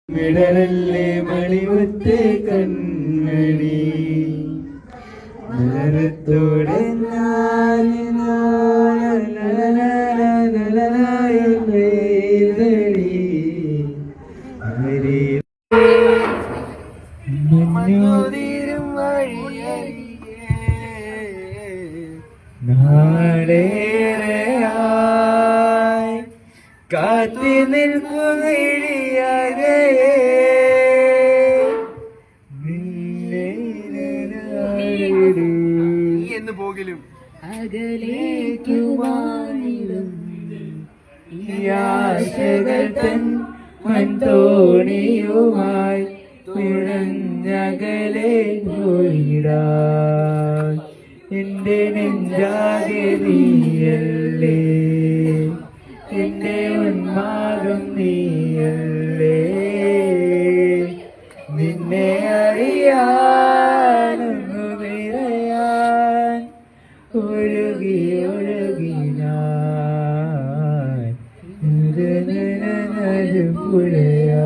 വിടലല്ലേ മണിമുത്തേ കൺമണി നരത്തോടെ മഞ്ഞോതിരും വഴിയരികെ നാളേറെയായി കാത്തി നിൽക്കുന്നിടിയാകെ എന്ന് പോകിലും അകലേക്കുവാനിടും ആശകൾ തൻ മൺതോണിയുമായി തുഴഞ്ഞകലെ പോയിടാൻ എന്റെ നെഞ്ചാകെ നീയല്ലേ എന്റെ ഉന്മാദം നീയല്ലേ നിന്നെ അറിയാനൊന്നു നിറയാൻ ഒഴുകി ഒഴുകി ഞാൻ പുഴയാ